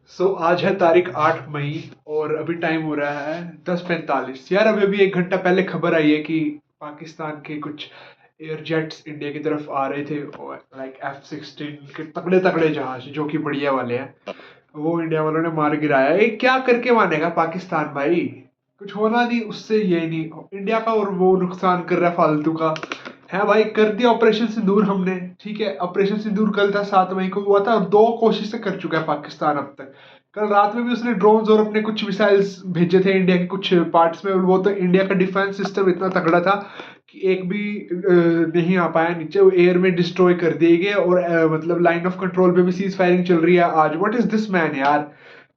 आज है तारीख 8 मई और अभी टाइम हो रहा है 10:45। यार अभी अभी 1 घंटा पहले खबर आई है कि पाकिस्तान के कुछ एयर जेट्स इंडिया की तरफ आ रहे थे और लाइक F-16 के तगड़े तगड़े जहाज जो कि बढ़िया वाले हैं, वो इंडिया वालों ने मार गिराया। ये क्या करके मानेगा पाकिस्तान भाई? कुछ होना नहीं उससे, ये नहीं इंडिया का और वो नुकसान कर रहा है फालतू का। है भाई, कर दिया ऑपरेशन सिंदूर हमने, ठीक है। ऑपरेशन सिंदूर कल था, 7 मई को हुआ था और 2 कोशिशें कर चुका है पाकिस्तान अब तक। कल रात में भी उसने ड्रोन्स और अपने कुछ मिसाइल्स भेजे थे इंडिया के कुछ पार्ट्स में, और वो तो इंडिया का डिफेंस सिस्टम इतना तगड़ा था कि एक भी नहीं आ पाया नीचे, वो एयर में डिस्ट्रॉय कर दिए गए। और मतलब लाइन ऑफ कंट्रोल पे भी सीज फायरिंग चल रही है आज। व्हाट इज दिस मैन यार?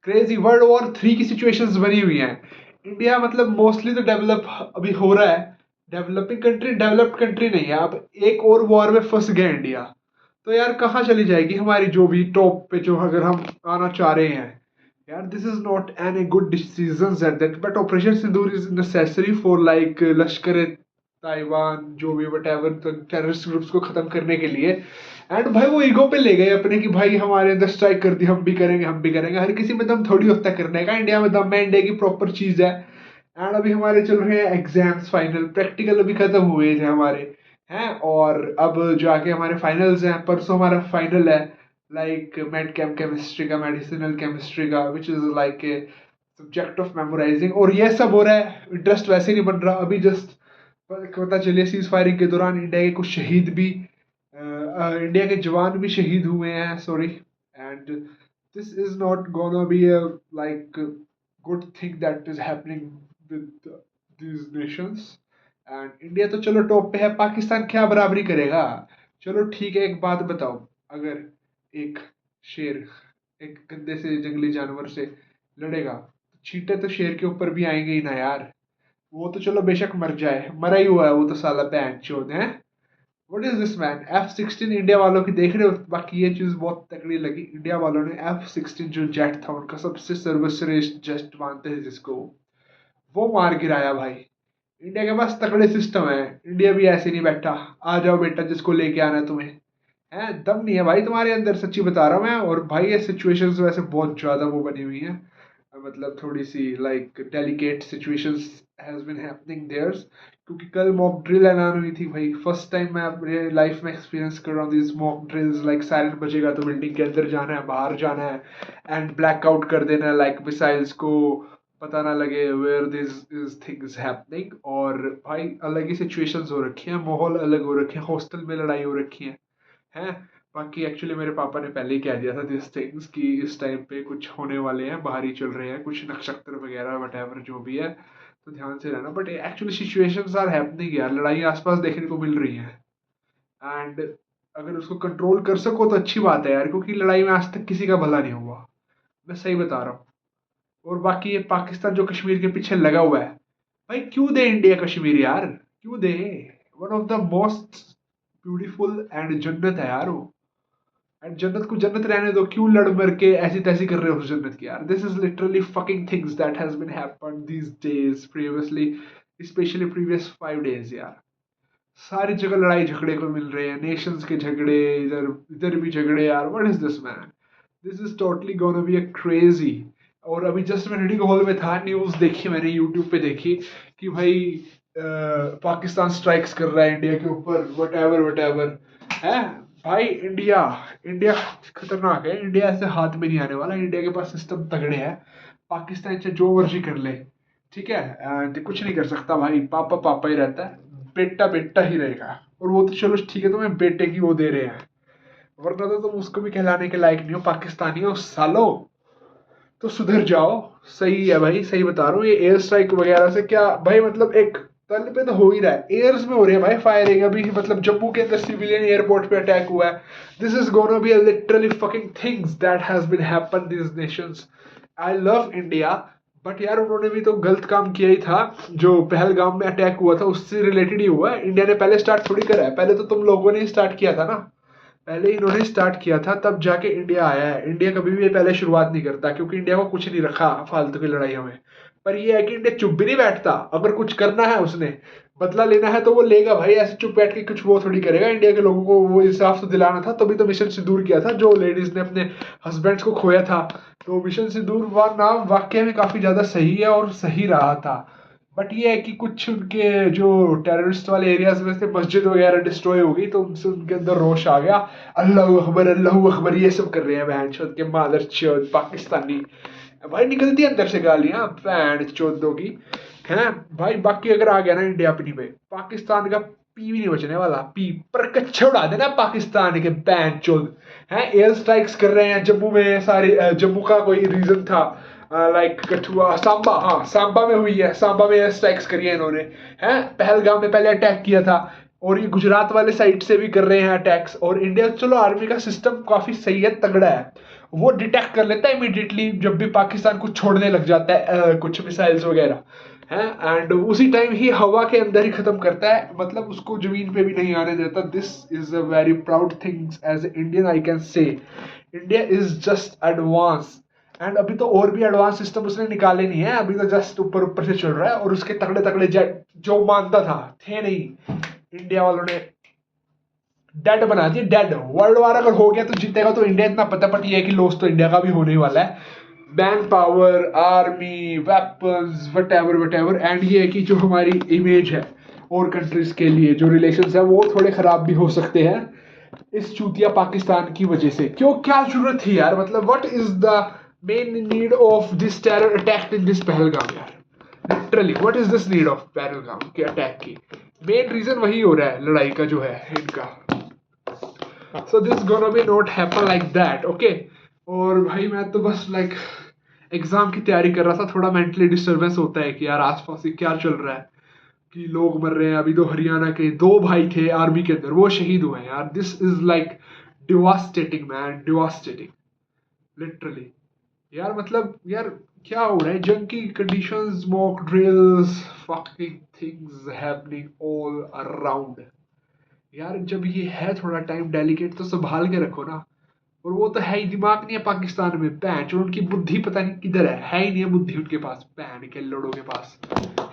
क्रेजी। वर्ल्ड वॉर 3 की सिचुएशंस बनी हुई हैं। इंडिया मतलब मोस्टली तो डेवलप अभी हो रहा है, डेवलपिंग कंट्री, डेवलप्ड कंट्री नहीं है। अब एक और वॉर में फंस गया इंडिया, तो यार कहाँ चली जाएगी हमारी जो भी टॉप पे, जो अगर हम आना चाह रहे हैं। यार this is not any good decision at that, but operation Sindoor is necessary for like Lashkar Taiwan, जो भी वट एवर टेररिस्ट ग्रुप्स को खत्म करने के लिए। एंड भाई वो ईगो पे ले गए अपने कि भाई हमारे अंदर स्ट्राइक कर दी, हम भी करेंगे हम भी करेंगे। हर किसी में दम थोड़ी होता है करने का, इंडिया में दम है, इंडिया की प्रॉपर चीज है। एंड अभी हमारे चल रहे हैं एग्जाम्स, फाइनल प्रैक्टिकल अभी खत्म हुए थे हमारे हैं, और अब जाके हमारे फाइनल्स हैं। परसों हमारा फाइनल है, लाइक मेड केम केमिस्ट्री का, मेडिसिनल केमिस्ट्री का, which is like a subject of memorising. और ये सब हो रहा है, इंटरेस्ट वैसे नहीं बन रहा। अभी जस्ट पता चलिए सीज फायरिंग के दौरान इंडिया के कुछ शहीद भी, इंडिया के जवान भी शहीद हुए हैं, sorry. And this is not gonna be a like good thing that is happening with these Nations. And India तो चलो टॉप पे है, पाकिस्तान क्या बराबरी करेगा? चलो ठीक है, एक बात बताओ, अगर एक शेर एक गंदे से जंगली जानवर से लड़ेगा तो चींटे तो शेर के ऊपर भी आएंगे ही ना यार। वो तो चलो बेशक मर जाए, मरा ही हुआ है वो तो साला पैंट चोद है। What is this man? F-16 India वालों की देख रहे हो? बाकी ये चीज बहुत तगड़ी लगी, इंडिया वालों ने F-16 जो जेट था उनका सबसे सर्वश्रेष्ठ जेट मानते हैं जिसको, वो मार गिराया भाई। इंडिया के पास तगड़े सिस्टम है, इंडिया भी ऐसे नहीं बैठा। आ जाओ बेटा, जिसको लेके आना है तुम्हें, है दम नहीं है भाई तुम्हारे अंदर, सच्ची बता रहा हूँ मैं। और भाई ये सिचुएशंस वैसे बहुत ज्यादा वो बनी हुई हैं, मतलब थोड़ी सी like delicate situations has been happening there's. क्योंकि कल मॉक ड्रिल ऐलान हुई थी भाई, फर्स्ट टाइम मैं अपने लाइफ में एक्सपीरियंस कर रहा हूँ this mock drills. Like siren बजेगा तो बिल्डिंग के अंदर जाना है, बाहर जाना है, एंड ब्लैकआउट कर देना है, लाइक मिसाइल्स को पता ना लगे where this is things happening. और भाई अलग ही सिचुएशंस हो रखी हैं, माहौल अलग हो रखे हैं, हॉस्टल में लड़ाई हो रखी है हैं। बाकी एक्चुअली मेरे पापा ने पहले ही कह दिया था दिस थिंग्स कि इस टाइम पे कुछ होने वाले हैं, बाहर ही चल रहे हैं कुछ नक्षत्र वगैरह वट जो भी है, तो ध्यान से रहना। But actually situations are happening यार, लड़ाई आसपास देखने को मिल रही है। एंड अगर उसको कंट्रोल कर सको तो अच्छी बात है यार, क्योंकि लड़ाई में आज तक किसी का भला नहीं हुआ, मैं सही बता रहा हूँ। और बाकी ये पाकिस्तान जो कश्मीर के पीछे लगा हुआ है, भाई क्यों दे इंडिया कश्मीर यार, क्यों दे? One of the most beautiful and जन्नत है यार वो। एंड जन्नत को जन्नत रहने दो, क्यों लड़ मर के ऐसी तैसी कर रहे हो उस जन्नत की यार? This is literally fucking things that has been happened these days previously, specially previous 5 days यार। सारी जगह लड़ाई झगड़े को मिल रहे हैं, नेशंस के झगड़े, इधर इधर भी झगड़े यार। What is this man? This is totally gonna be a crazy. और अभी जस्ट मैं रीडिंग हॉल में था, न्यूज देखी मैंने, यूट्यूब पे देखी कि भाई पाकिस्तान स्ट्राइक्स कर रहा है इंडिया के ऊपर, वट एवर है। भाई इंडिया इंडिया खतरनाक है, इंडिया ऐसे हाथ में नहीं आने वाला, इंडिया के पास सिस्टम तगड़े हैं। पाकिस्तान चाहे जो मर्जी कर ले, ठीक है, कुछ नहीं कर सकता भाई, पापा पापा ही रहता है, बेटा बेटा ही रहेगा। और वो तो चलो ठीक है, तुम्हें बेटे की वो दे रहे हैं, वरना तो तुम उसको भी कहलाने के लायक नहीं हो, पाकिस्तानी हो सालो। तो सुधर जाओ। सही है भाई, सही बता रहा हूँ। ये एयर स्ट्राइक वगैरह से क्या भाई, मतलब एक तल पे तो हो ही रहा है, एयर्स में हो रही है भाई फायरिंग। अभी मतलब जम्मू के अंदर सिविलियन एयरपोर्ट पे अटैक हुआ है। This is gonna be a literally fucking things that has been happen this nations. I love India, but यार उन्होंने भी तो गलत काम किया ही था। जो पहलगाम में अटैक हुआ था उससे रिलेटेड ही हुआ है, इंडिया ने पहले स्टार्ट थोड़ी करा है, पहले तो तुम लोगों ने ही स्टार्ट किया था ना। पहले इन्होंने स्टार्ट किया था, तब जाके इंडिया आया है। इंडिया कभी भी पहले शुरुआत नहीं करता, क्योंकि इंडिया को कुछ नहीं रखा फालतू की लड़ाइयों में। पर ये है कि इंडिया चुप भी नहीं बैठता, अगर कुछ करना है उसने, बदला लेना है तो वो लेगा भाई, ऐसे चुप बैठ के कुछ वो थोड़ी करेगा। इंडिया के लोगों को वो इंसाफ तो दिलाना था, तभी तो मिशन सिंदूर किया था, जो लेडीज ने अपने हस्बैंड्स को खोया था। तो मिशन सिंदूर नाम वाकई में काफी ज्यादा सही है और सही रहा था। बट ये है कि कुछ उनके जो टेररिस्ट वाले एरियाज में थे, मस्जिद वगैरह डिस्ट्रॉय हो गई, तो उनसे उनके अंदर रोष आ गया। अल्लाह अकबर ये सब कर रहे हैं बहन चोद के मादर चोद पाकिस्तानी। भाई निकलती है अंदर से गालियां बहन चोदों की हैं भाई। बाकी अगर आ गया ना इंडिया अपनी पे, पाकिस्तान का पी भी नहीं बचने वाला। पी पर कच्चे उड़ा देना पाकिस्तान के बैन चोद। हैं एयर स्ट्राइक्स कर रहे हैं जम्मू में सारे। जम्मू का कोई रीजन था, लाइक कठुआ सांबा, हाँ सांबा में हुई है, सांबा में एयर स्ट्राइक्स करी है इन्होंने। हैं पहलगाम में पहले अटैक किया था, और ये गुजरात वाले साइड से भी कर रहे हैं अटैक्स। और इंडिया चलो आर्मी का सिस्टम काफी सही है, तगड़ा है, वो डिटेक्ट कर लेता है इमीडिएटली जब भी पाकिस्तान कुछ छोड़ने लग जाता है कुछ मिसाइल्स वगैरह है। एंड उसी टाइम ही हवा के अंदर ही खत्म करता है, मतलब उसको जमीन पे भी नहीं आने देता। This is a very proud things as a Indian I can say. India is just advance. And अभी तो और भी एडवांस सिस्टम उसने निकाले नहीं है, अभी तो जस्ट ऊपर ऊपर से चल रहा है। और उसके तगड़े तगड़े जेट जो मानता था थे नहीं, इंडिया वालों ने डेड बना दिए, डेड। वर्ल्ड वार अगर हो गया तो जीतेगा तो इंडिया, इतना पता पटी है कि लॉस तो इंडिया का भी होने ही वाला है। Man power, army, weapons, what ever. And ये है कि जो हमारी इमेज है और कंट्रीज के लिए जो रिलेशंस है वो थोड़े खराब भी हो सकते हैं इस चूतिया पाकिस्तान की वजह से। क्यों, क्या जरूरत थी यार, मतलब what is the main need of this terror attack in this Pahalgam यार। Literally what is this need of Pahalgam के अटैक की। मेन रीजन वही हो रहा है लड़ाई का जो है इनका। So this gonna B not happen like that, okay. और भाई मैं तो बस लाइक एग्जाम की तैयारी कर रहा था, थोड़ा मेंटली डिस्टरबेंस होता है कि यार आसपास ही क्या चल रहा है, कि लोग मर रहे हैं। अभी तो हरियाणा के 2 भाई थे आर्मी के अंदर, वो शहीद हुए हैं यार। This is like devastating man, devastating literally. यार मतलब यार क्या हो रहा है, जंग की conditions, mock drills, fucking things happening all around. यार जब ये है थोड़ा टाइम डेलिकेट तो संभाल के रखो ना। और वो तो है ही, दिमाग नहीं है पाकिस्तान में पैन जो, उनकी बुद्धि पता नहीं किधर है ही नहीं है बुद्धि उनके पास, पैन के लड़ों के पास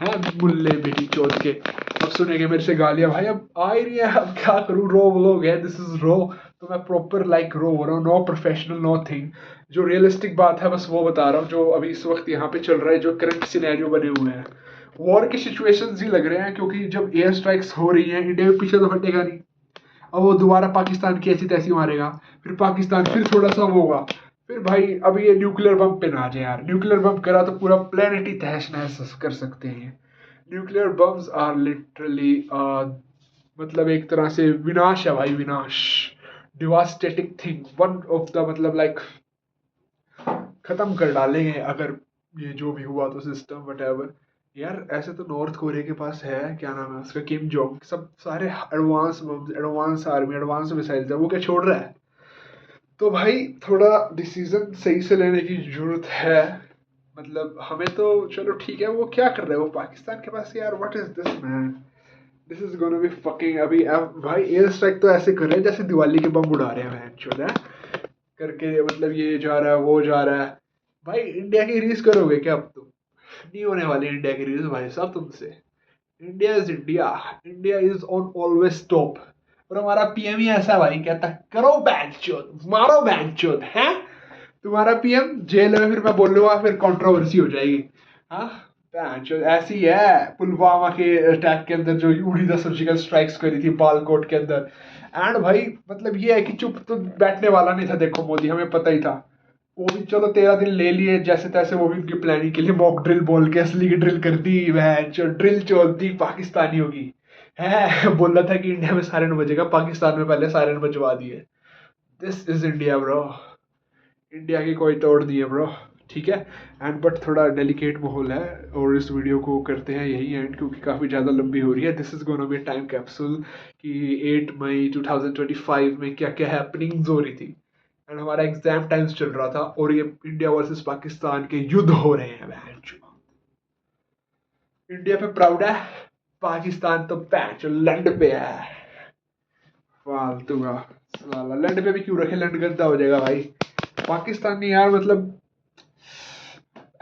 है मुल्ले बेटी चोद के। अब सुनेंगे मेरे से गालियां भाई, अब आ ही नहीं है, अब क्या करूं, रो व्लॉग है, दिस इज रो। तो मैं प्रॉपर लाइक रो हो रहा हूँ, नो प्रोफेशनल नो थिंग, जो रियलिस्टिक बात है बस वो बता रहा हूँ, जो अभी इस वक्त यहाँ पे चल रहा है, जो करंट सिनेरियो बने हुए हैं। वॉर के सिचुएशंस ही लग रहे हैं, क्योंकि जब एयर स्ट्राइक्स हो रही हैं इंडिया में पीछे तो हटेगा नहीं। अब वो दोबारा पाकिस्तान की ऐसी तैसी मारेगा, फिर पाकिस्तान फिर थोड़ा सा वो होगा, फिर भाई अब ये न्यूक्लियर बम पे ना आ जाए यार। न्यूक्लियर बम करा तो पूरा प्लेनेट ही तहस नहस कर सकते हैं। न्यूक्लियर बम्स आर लिटरली मतलब एक तरह से विनाश है भाई, विनाश। Devastating thing, one of the मतलब लाइक खत्म कर डालेंगे अगर ये जो भी हुआ तो सिस्टम वट। यार ऐसे तो नॉर्थ कोरिया के पास है, क्या नाम है उसका, किम जोंग, सब सारे advance advance army advance missiles है, वो क्या छोड़ रहा है। तो भाई थोड़ा डिसीजन सही से लेने की जरूरत है। मतलब हमें तो चलो ठीक है, वो क्या कर रहे हैं वो पाकिस्तान के पास यार, what is this man. This is gonna be fucking अभी अब भाई एयर स्ट्राइक तो ऐसे कर रहे हैं जैसे दिवाली के बम उड़ा रहे हैं बहन चोद है करके, मतलब ये जा रहा है वो जा रहा है। भाई इंडिया की रीस करोगे क्या अब तुम, नहीं होने वाली इंडिया की रील्स भाई साहब तुमसे। India is India, India is on always top. और हमारा पीएम ही ऐसा भाई, कहता है करो बैंचोद, मारो बैंचोद है। तुम्हारा पीएम जेल में, फिर मैं बोलूंगा फिर कंट्रोवर्सी हो जाएगी। हाँ बैंचोद ऐसी है, पुलवामा के अटैक के अंदर जो उड़ी द सर्जिकल स्ट्राइक्स करी थी बालकोट के अंदर। एंड भाई मतलब ये है कि चुप तो बैठने वाला नहीं था, देखो मोदी हमें पता ही था। वो भी चलो 13 दिन ले लिए जैसे तैसे, वो भी उनकी प्लानिंग के लिए मॉक ड्रिल बोल के असली की ड्रिल कर दी, वह जो ड्रिल चलती पाकिस्तानी होगी है। बोला था कि इंडिया में सायरन बजेगा, पाकिस्तान में पहले सायरन बजवा दिए। This is India bro, India की कोई तोड़ नहीं है ब्रो, ठीक है। एंड बट थोड़ा डेलिकेट माहौल है, और इस वीडियो को करते हैं यही एंड, क्योंकि काफ़ी ज़्यादा लंबी हो रही है। This is gonna B time capsule कि 8 मई 2025 में क्या क्या हैपनिंग्स हो रही थी। एंड हमारा एग्जाम टाइम्स चल रहा था, और ये इंडिया वर्सेस पाकिस्तान के युद्ध हो रहे हैं बहन चो। इंडिया पे प्राउड है, पाकिस्तान तो पैच लंड पे है। फालतू का साला, लंड पे भी क्यों रखे, लंड गंदा हो जाएगा भाई। पाकिस्तानी यार मतलब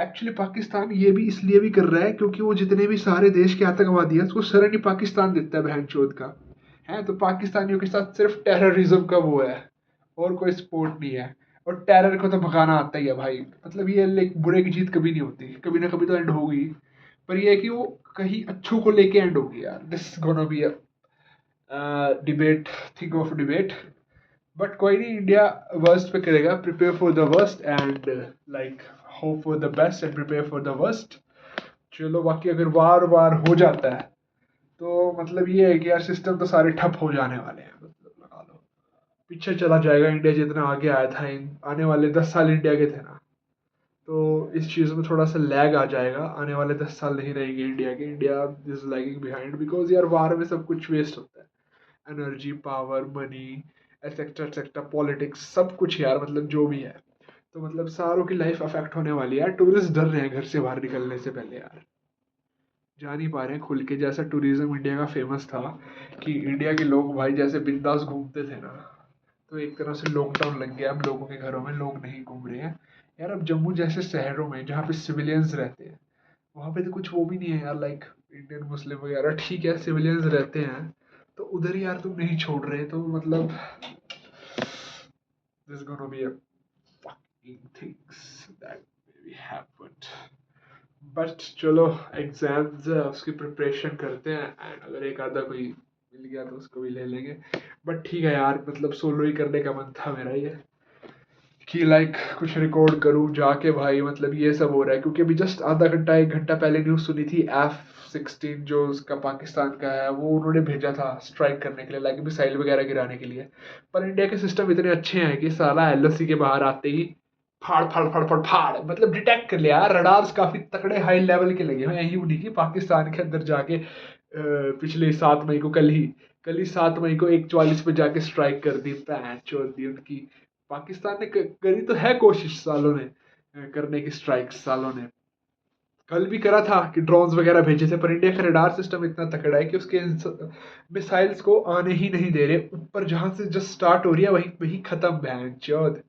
एक्चुअली पाकिस्तान ये भी इसलिए भी कर रहा है क्योंकि वो जितने भी सारे देश के आतंकवादी हैं उसको शरण ही पाकिस्तान देता है बहन चोद का। है तो पाकिस्तानियों के साथ सिर्फ टेररिज्म का वो है, और कोई सपोर्ट नहीं है। और टेरर को तो भगाना आता ही है भाई। मतलब ये लाइक बुरे की जीत कभी नहीं होती, कभी ना कभी तो एंड होगी। पर ये है कि वो कहीं अच्छों को लेके एंड होगी यार। This gonna be a debate, think of debate. But कोई नहीं, इंडिया वर्स्ट पे करेगा। Prepare for the worst and like hope for the best and prepare for the worst. चलो बाकी अगर वार वार हो जाता है तो मतलब ये है कि यार सिस्टम तो सारे ठप हो जाने वाले हैं। मतलब लगा लो पीछे चला जाएगा इंडिया, जितना आगे आया था। इन आने वाले 10 साल इंडिया के थे ना, तो इस चीज़ में थोड़ा सा लैग आ जाएगा। आने वाले 10 साल नहीं रहेंगे इंडिया के। India is lagging behind because यार वार में सब कुछ वेस्ट होता है। Energy, power, money, et cetera et cetera, politics, सब कुछ यार। मतलब जो भी है, तो मतलब सारों की लाइफ अफेक्ट होने वाली है यार। टूरिस्ट डर रहे हैं घर से बाहर निकलने से पहले यार, जा नहीं पा रहे हैं खुल के। जैसा टूरिज्म इंडिया का फेमस था कि इंडिया के लोग भाई जैसे बिंदास घूमते थे ना, तो एक तरह से लॉकडाउन लग गया। अब लोगों के घरों में लोग नहीं घूम रहे हैं यार। अब जम्मू जैसे शहरों में जहाँ पे सिविलियंस रहते हैं, वहाँ पे तो कुछ वो भी नहीं है यार। लाइक इंडियन मुस्लिम वगैरह ठीक है, सिविलियंस रहते हैं, तो उधर ही यार तुम नहीं छोड़ रहे। तो मतलब this gonna be a fucking things that maybe happened। But चलो, एग्जाम्स है उसकी प्रिपरेशन करते हैं। एंड अगर एक आधा कोई मिल गया तो उसको भी ले लेंगे। बट ठीक है यार, मतलब सोलो ही करने का मन था मेरा ये, कि लाइक कुछ रिकॉर्ड करूँ जाके भाई। मतलब ये सब हो रहा है क्योंकि अभी जस्ट आधा घंटा 1 घंटा पहले न्यूज़ सुनी थी। F-16 जो उसका पाकिस्तान का है, वो उन्होंने भेजा था स्ट्राइक करने के लिए, लाइक मिसाइल वगैरह गिराने के लिए। पर इंडिया के सिस्टम इतने अच्छे हैं कि साला LOC के बाहर आते ही फाड़ फाड़ फाड़ फाड़ फाड़, मतलब डिटेक्ट कर लिया। रडार्स काफी तगड़े हाई लेवल के लगे हैं। यही उन्हीं की पाकिस्तान के अंदर जाके पिछले 7 मई को, कल ही 7 मई को 1:44 पे जाके स्ट्राइक कर दी, पैंच छोड़ दी उनकी। पाकिस्तान ने करी तो है कोशिश सालों ने करने की स्ट्राइक, सालों ने कल भी करा था कि ड्रोन्स वगैरह भेजे थे। पर इंडिया का रडार सिस्टम इतना तकड़ा है कि उसके मिसाइल्स को आने ही नहीं दे रहे। ऊपर जहां से जस्ट स्टार्ट हो रही है वहीं वहीं खत्म, बहन चौथ।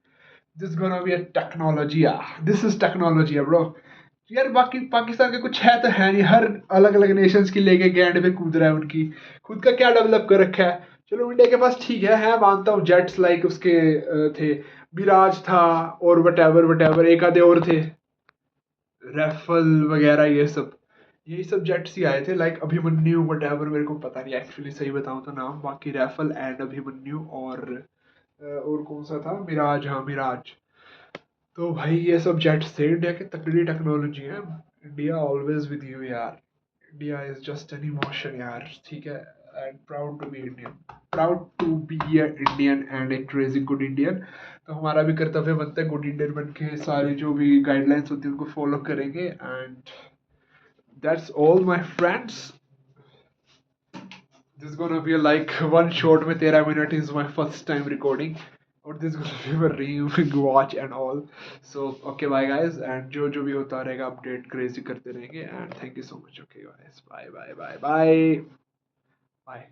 This gonna be a technology, this is technology bro. यार बाकी पाकिस्तान के कुछ है तो है नहीं, हर अलग अलग नेशंस की लेके गैंड पे कूद रहा है। उनकी खुद का क्या डेवलप कर रखा है। चलो इंडिया के पास ठीक है मानता हूँ, जेट्स लाइक उसके थे, मिराज था, और वटेवर वटेवर एक आधे और थे, राफेल वगैरह ये सब। यही सब जेट्स ही आए थे, लाइक अभिमन्यु वटेवर, मेरे को पता नहीं एक्चुअली सही बताऊं तो नाम। बाकी राफेल एंड अभिमन्यु और कौन सा था, मिराज, हाँ मिराज। तो भाई ये सब जेट्स थे। इंडिया की तगड़ी टेक्नोलॉजी है। इंडिया ऑलवेज विद यू यार। India is just an emotion यार, ठीक है। And proud to be Indian, proud to be a Indian and a crazy good Indian. तो हमारा भी कर्तव्य बनता है गुड इंडियन बन के सारी जो भी गाइडलाइंस होती है उनको फॉलो करेंगे। And that's all my friends. This gonna be like one shot में 13 minute is my first time recording, और this gonna be my re-watch and all। So okay bye guys, and जो जो भी होता रहेगा अपडेट क्रेजी करते रहेंगे। And thank you so much। Okay guys, bye bye bye bye bye।